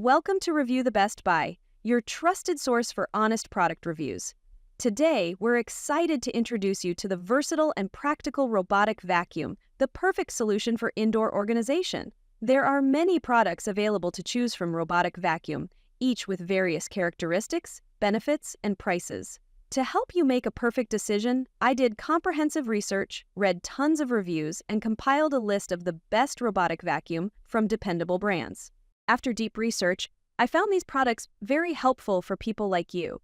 Welcome to Review the Best Buy, your trusted source for honest product reviews. Today, we're excited to introduce you to the versatile and practical robotic vacuum, the perfect solution for indoor organization. There are many products available to choose from Robotic Vacuum, each with various characteristics, benefits, and prices. To help you make a perfect decision, I did comprehensive research, read tons of reviews, and compiled a list of the best robotic vacuum from dependable brands. After deep research, I found these products very helpful for people like you.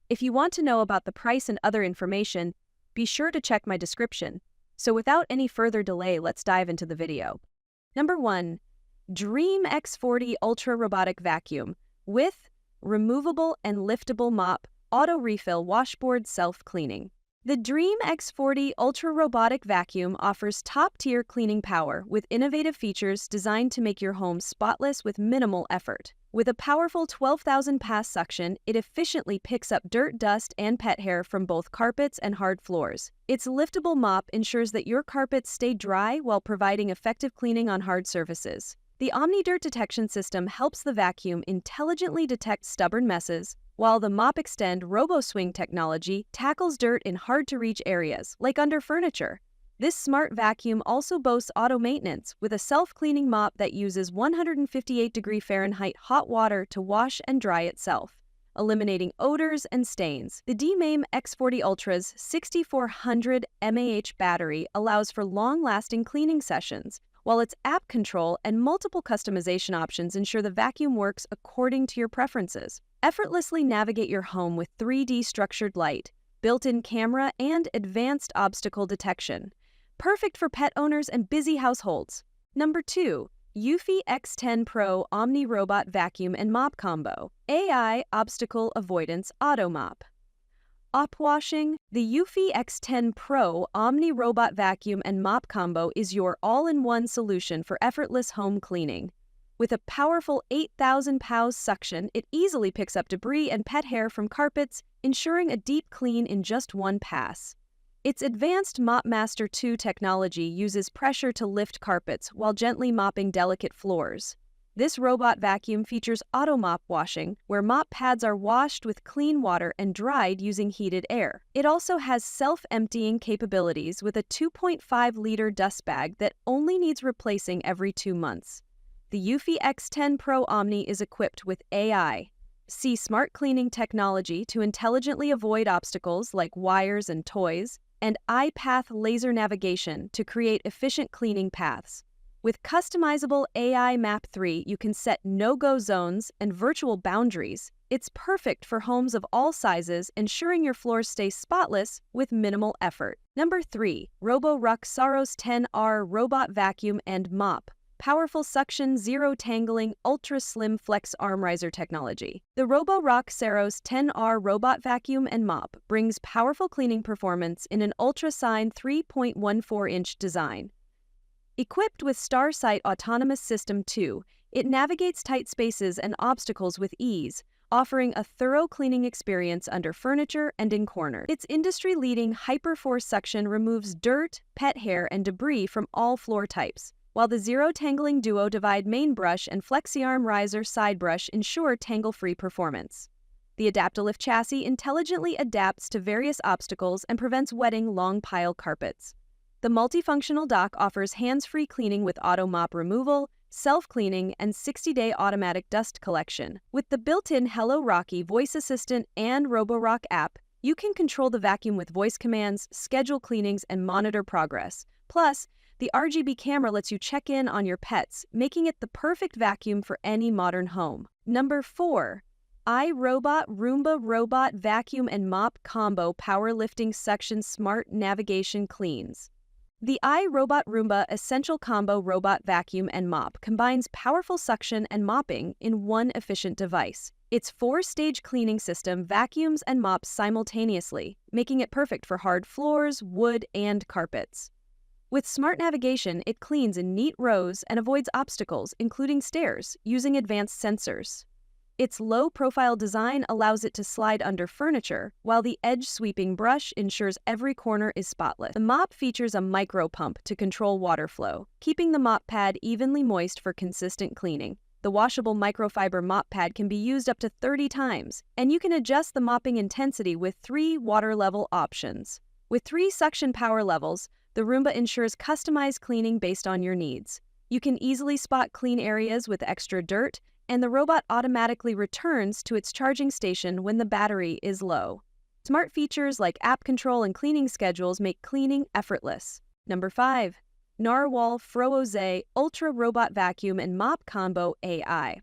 If you want to know about the price and other information, be sure to check my description. So without any further delay, let's dive into the video. Number 1. DREAME X40 Ultra Robotic Vacuum with removable and liftable mop, auto refill washboard self-cleaning. The DREAME X40 Ultra Robotic Vacuum offers top-tier cleaning power with innovative features designed to make your home spotless with minimal effort. With a powerful 12,000 pass suction, it efficiently picks up dirt, dust, and pet hair from both carpets and hard floors. Its liftable mop ensures that your carpets stay dry while providing effective cleaning on hard surfaces. The Omni dirt detection system helps the vacuum intelligently detect stubborn messes, while the Mop Extend Robo Swing technology tackles dirt in hard-to-reach areas, like under furniture. This smart vacuum also boasts auto maintenance with a self-cleaning mop that uses 158-degree Fahrenheit hot water to wash and dry itself, eliminating odors and stains. The DREAME X40 Ultra's 6400 mAh battery allows for long-lasting cleaning sessions, while its app control and multiple customization options ensure the vacuum works according to your preferences. Effortlessly navigate your home with 3D structured light, built-in camera, and advanced obstacle detection. Perfect for pet owners and busy households. Number 2. Yuthi X10 Pro Omni Robot Vacuum and Mop Combo. AI Obstacle Avoidance Auto Mop. Washing. The Yuthi X10 Pro Omni Robot Vacuum and Mop Combo is your all-in-one solution for effortless home cleaning. With a powerful 8,000 pounds suction, it easily picks up debris and pet hair from carpets, ensuring a deep clean in just one pass. Its advanced Mop Master 2 technology uses pressure to lift carpets while gently mopping delicate floors. This robot vacuum features auto mop washing, where mop pads are washed with clean water and dried using heated air. It also has self-emptying capabilities with a 2.5-liter dust bag that only needs replacing every 2 months. The Yuthi X10 Pro Omni is equipped with AI. See smart cleaning technology to intelligently avoid obstacles like wires and toys, and iPath laser navigation to create efficient cleaning paths. With customizable AI Map 3, you can set no-go zones and virtual boundaries. It's perfect for homes of all sizes, ensuring your floors stay spotless with minimal effort. Number 3. Roborock Saros 10R Robot Vacuum and Mop. Powerful suction, zero-tangling, ultra-slim flex arm riser technology. The Roborock Saros 10R Robot Vacuum and Mop brings powerful cleaning performance in an ultra-sine 3.14-inch design. Equipped with StarSight Autonomous System 2, it navigates tight spaces and obstacles with ease, offering a thorough cleaning experience under furniture and in corners. Its industry-leading Hyperforce suction removes dirt, pet hair, and debris from all floor types, while the Zero-Tangling Duo Divide Main Brush and FlexiArm Riser Side Brush ensure tangle-free performance. The Adaptalift chassis intelligently adapts to various obstacles and prevents wetting long pile carpets. The multifunctional dock offers hands-free cleaning with auto mop removal, self-cleaning, and 60-day automatic dust collection. With the built-in Hello Rocky voice assistant and Roborock app, you can control the vacuum with voice commands, schedule cleanings, and monitor progress. Plus, the RGB camera lets you check in on your pets, making it the perfect vacuum for any modern home. Number 4. iRobot Roomba Robot Vacuum and Mop Combo Powerlifting Suction Smart Navigation Cleans. The iRobot Roomba Essential Combo Robot Vacuum and Mop combines powerful suction and mopping in one efficient device. Its 4-stage cleaning system vacuums and mops simultaneously, making it perfect for hard floors, wood, and carpets. With smart navigation, it cleans in neat rows and avoids obstacles, including stairs, using advanced sensors. Its low-profile design allows it to slide under furniture, while the edge-sweeping brush ensures every corner is spotless. The mop features a micro pump to control water flow, keeping the mop pad evenly moist for consistent cleaning. The washable microfiber mop pad can be used up to 30 times, and you can adjust the mopping intensity with 3 water level options. With 3 suction power levels, the Roomba ensures customized cleaning based on your needs. You can easily spot clean areas with extra dirt, and the robot automatically returns to its charging station when the battery is low. Smart features like app control and cleaning schedules make cleaning effortless. Number 5. Narwhal Fro Ultra Robot Vacuum and Mop Combo AI.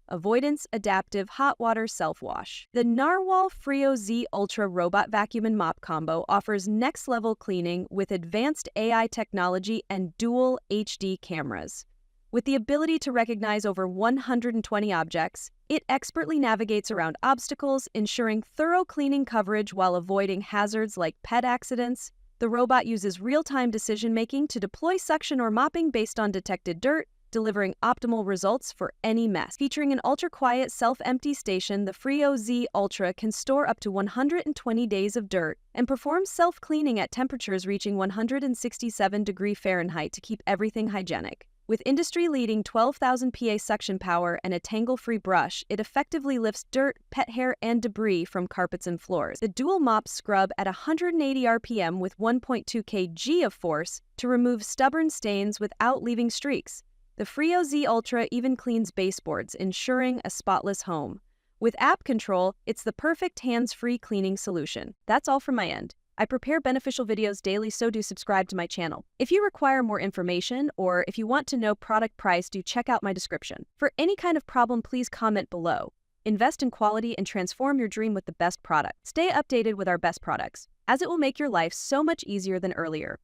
Avoidance Adaptive Hot Water Self-Wash. The Narwhal Fro Ultra Robot Vacuum and Mop Combo offers next-level cleaning with advanced AI technology and dual HD cameras. With the ability to recognize over 120 objects, it expertly navigates around obstacles, ensuring thorough cleaning coverage while avoiding hazards like pet accidents. The robot uses real-time decision-making to deploy suction or mopping based on detected dirt, delivering optimal results for any mess. Featuring an ultra-quiet self-empty station, the Freo Ultra can store up to 120 days of dirt and perform self-cleaning at temperatures reaching 167 degrees Fahrenheit to keep everything hygienic. With industry-leading 12,000 PA suction power and a tangle-free brush, it effectively lifts dirt, pet hair, and debris from carpets and floors. The dual mops scrub at 180 RPM with 1.2 kg of force to remove stubborn stains without leaving streaks. The Freo Ultra even cleans baseboards, ensuring a spotless home. With app control, it's the perfect hands-free cleaning solution. That's all from my end. I prepare beneficial videos daily, so do subscribe to my channel. If you require more information or if you want to know product price, do check out my description. For any kind of problem, please comment below. Invest in quality and transform your dream with the best product. Stay updated with our best products, as it will make your life so much easier than earlier.